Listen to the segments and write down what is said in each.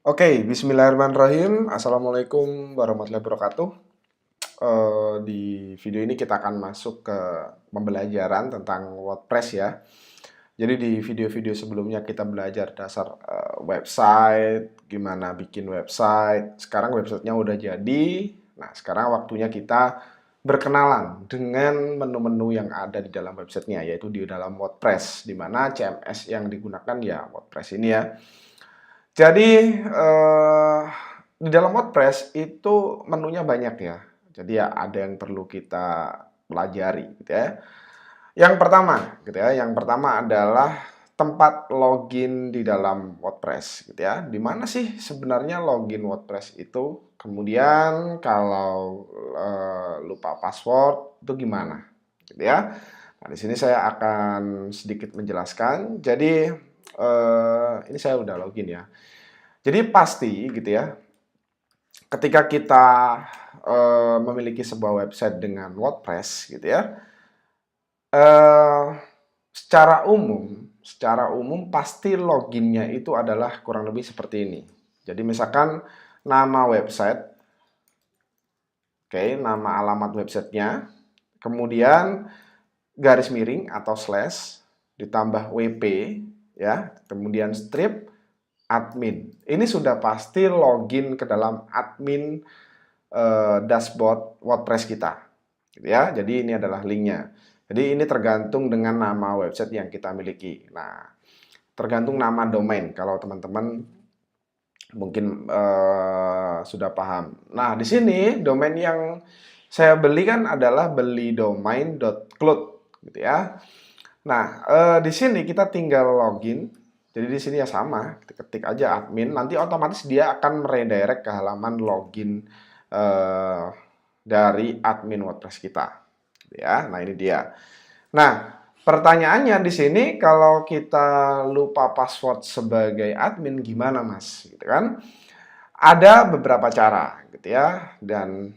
Oke, bismillahirrahmanirrahim. Assalamualaikum warahmatullahi wabarakatuh. Di video ini kita akan masuk ke pembelajaran tentang WordPress ya. Jadi di video-video sebelumnya kita belajar dasar website, gimana bikin website. Sekarang websitenya udah jadi. Nah, sekarang waktunya kita berkenalan dengan menu-menu yang ada di dalam websitenya, yaitu di dalam WordPress, di mana CMS yang digunakan ya WordPress ini ya. Jadi, di dalam WordPress itu menunya banyak ya. Jadi ya ada yang perlu kita pelajari gitu ya. Yang pertama gitu ya, yang pertama adalah tempat login di dalam WordPress gitu ya. Di mana sih sebenarnya login WordPress itu? Kemudian kalau lupa password itu gimana? Gitu ya. Nah, di sini saya akan sedikit menjelaskan. Jadi ini saya udah login ya. Jadi pasti gitu ya, ketika kita memiliki sebuah website dengan WordPress gitu ya, eh, secara umum pasti loginnya itu adalah kurang lebih seperti ini. Jadi misalkan nama website, oke, nama alamat websitenya, kemudian garis miring atau slash, ditambah WP, ya, kemudian strip, admin. Ini sudah pasti login ke dalam admin dashboard WordPress kita, gitu ya. Jadi ini adalah linknya. Jadi ini tergantung dengan nama website yang kita miliki. Nah, tergantung nama domain. Kalau teman-teman mungkin sudah paham. Nah, di sini domain yang saya beli kan adalah belidomain.cloud, gitu ya. Nah, di sini kita tinggal login. Jadi di sini ya sama, ketik aja admin, nanti otomatis dia akan meredirect ke halaman login dari admin WordPress kita. Ya, nah ini dia. Nah, pertanyaannya di sini kalau kita lupa password sebagai admin gimana Mas? Gitu kan? Ada beberapa cara, gitu ya. Dan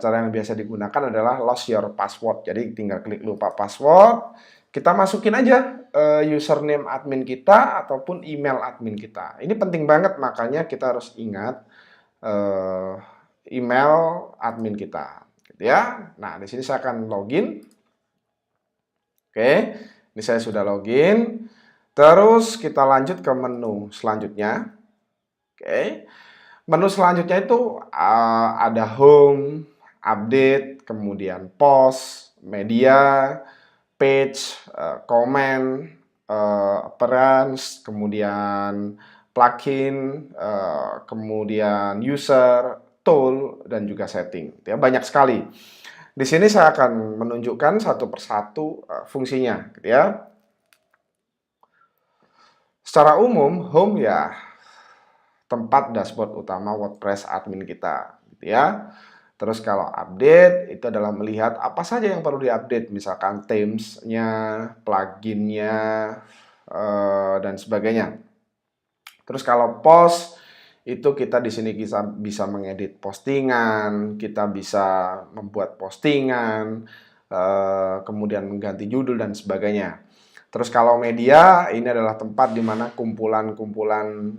cara yang biasa digunakan adalah lost your password. Jadi tinggal klik lupa password, kita masukin aja username admin kita ataupun email admin kita. Ini penting banget, makanya kita harus ingat email admin kita, gitu ya. Nah, di sini saya akan login. Oke, ini saya sudah login. Terus kita lanjut ke menu selanjutnya. Oke, menu selanjutnya itu ada home, update, kemudian post, media, page, comment, appearance, kemudian plugin, kemudian user, tool, dan juga setting. Ya, banyak sekali. Di sini saya akan menunjukkan satu persatu fungsinya, gitu ya. Secara umum, home ya tempat dashboard utama WordPress admin kita, gitu ya. Terus kalau update itu adalah melihat apa saja yang perlu diupdate, misalkan themes-nya, plugin-nya, dan sebagainya. Terus kalau post itu kita di sini bisa mengedit postingan, kita bisa membuat postingan, kemudian mengganti judul dan sebagainya. Terus kalau media, ini adalah tempat di mana kumpulan-kumpulan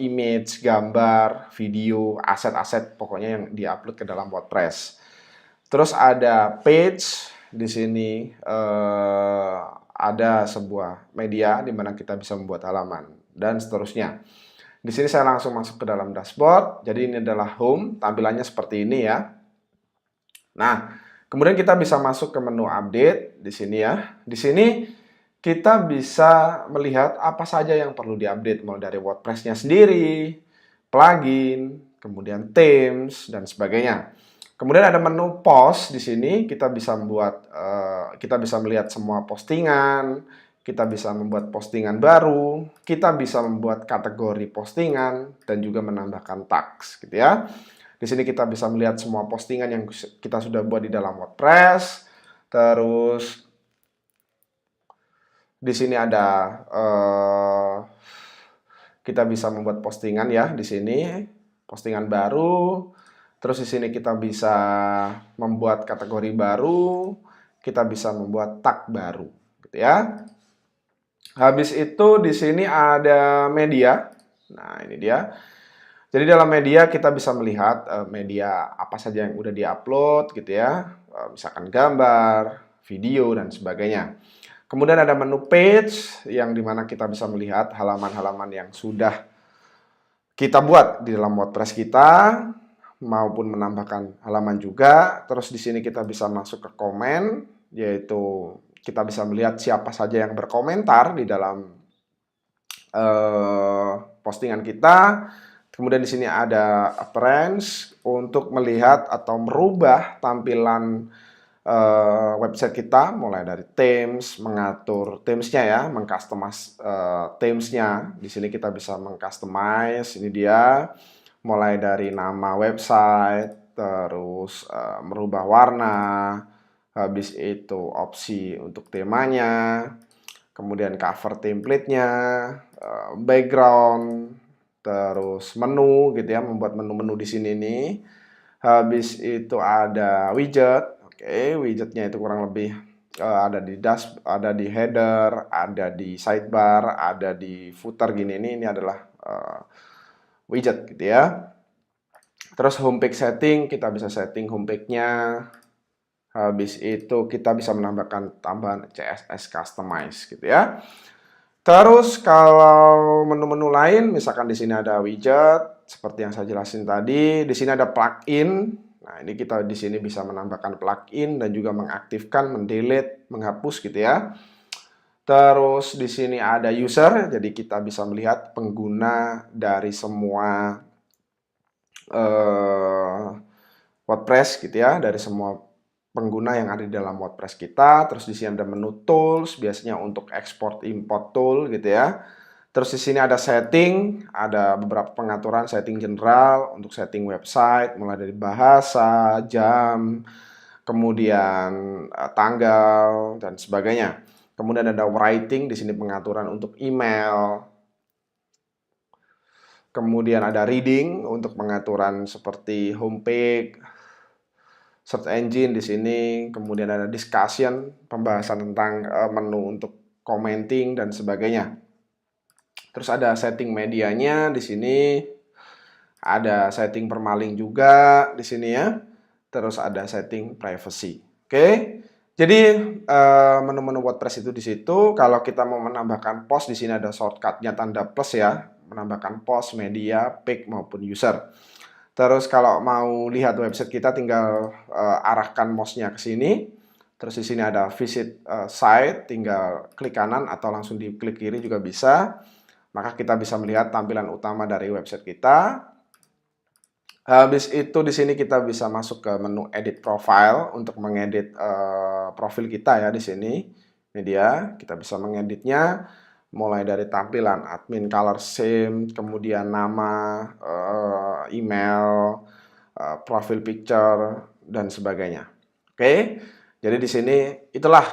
image, gambar, video, aset-aset pokoknya yang diupload ke dalam WordPress. Terus ada page, di sini ada sebuah media di mana kita bisa membuat halaman dan seterusnya. Di sini saya langsung masuk ke dalam dashboard. Jadi ini adalah home, tampilannya seperti ini ya. Nah, kemudian kita bisa masuk ke menu update di sini ya. Di sini kita bisa melihat apa saja yang perlu diupdate, mulai dari WordPress-nya sendiri, plugin, kemudian themes dan sebagainya. Kemudian ada menu post di sini, kita bisa melihat semua postingan, kita bisa membuat postingan baru, kita bisa membuat kategori postingan dan juga menambahkan tags, gitu ya. Di sini kita bisa melihat semua postingan yang kita sudah buat di dalam WordPress. Terus di sini ada kita bisa membuat postingan ya di sini, postingan baru. Terus di sini kita bisa membuat kategori baru, kita bisa membuat tag baru, gitu ya. Habis itu di sini ada media. Nah, ini dia. Jadi dalam media kita bisa melihat media apa saja yang udah diupload gitu ya. Misalkan gambar, video, dan sebagainya. Kemudian ada menu page yang dimana kita bisa melihat halaman-halaman yang sudah kita buat di dalam WordPress kita, maupun menambahkan halaman juga. Terus di sini kita bisa masuk ke komen, yaitu kita bisa melihat siapa saja yang berkomentar di dalam postingan kita. Kemudian di sini ada appearance untuk melihat atau merubah tampilan website kita, mulai dari themes, mengatur themesnya ya, mengcustomize themesnya. Di sini kita bisa mengcustomize, ini dia, mulai dari nama website, terus merubah warna, habis itu opsi untuk temanya, kemudian cover template-nya, background, terus menu gitu ya, membuat menu-menu di sini nih. Habis itu ada widget. Oke, widgetnya itu kurang lebih ada di ada di header, ada di sidebar, ada di footer gini. Ini adalah widget gitu ya. Terus homepage setting, kita bisa setting homepage-nya. Habis itu kita bisa menambahkan tambahan CSS customize gitu ya. Terus kalau menu-menu lain, misalkan di sini ada widget, seperti yang saya jelasin tadi. Di sini ada plugin. Nah, ini kita di sini bisa menambahkan plugin dan juga mengaktifkan, mendelete, menghapus gitu ya. Terus di sini ada user, jadi kita bisa melihat pengguna dari semua WordPress gitu ya, dari semua pengguna yang ada di dalam WordPress kita. Terus di sini ada menu tools, biasanya untuk export import tool gitu ya. Terus di sini ada setting, ada beberapa pengaturan setting general untuk setting website, mulai dari bahasa, jam, kemudian tanggal dan sebagainya. Kemudian ada writing, di sini pengaturan untuk email. Kemudian ada reading untuk pengaturan seperti homepage, search engine di sini, kemudian ada discussion, pembahasan tentang menu untuk commenting dan sebagainya. Terus ada setting medianya di sini, ada setting permaling juga di sini ya. Terus ada setting privacy. Oke. Jadi menu-menu WordPress itu di situ. Kalau kita mau menambahkan post, di sini ada shortcutnya tanda plus ya, menambahkan post, media, pic maupun user. Terus kalau mau lihat website kita tinggal arahkan mouse-nya ke sini. Terus di sini ada visit site, tinggal klik kanan atau langsung diklik kiri juga bisa. Maka kita bisa melihat tampilan utama dari website kita. Habis itu di sini kita bisa masuk ke menu edit profile untuk mengedit profil kita ya di sini. Ini dia, kita bisa mengeditnya mulai dari tampilan admin, color theme, kemudian nama, email, profil picture dan sebagainya. Oke. Jadi di sini itulah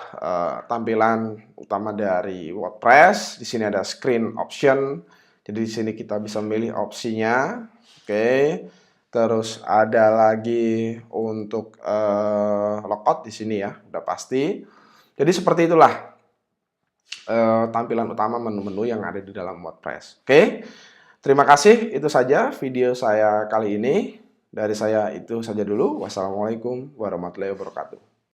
tampilan utama dari WordPress. Di sini ada screen option. Jadi di sini kita bisa memilih opsinya. Oke. Terus ada lagi untuk logout di sini ya, udah pasti. Jadi seperti itulah tampilan utama menu-menu yang ada di dalam WordPress. Oke, terima kasih. Itu saja video saya kali ini. Dari saya itu saja dulu. Wassalamualaikum warahmatullahi wabarakatuh.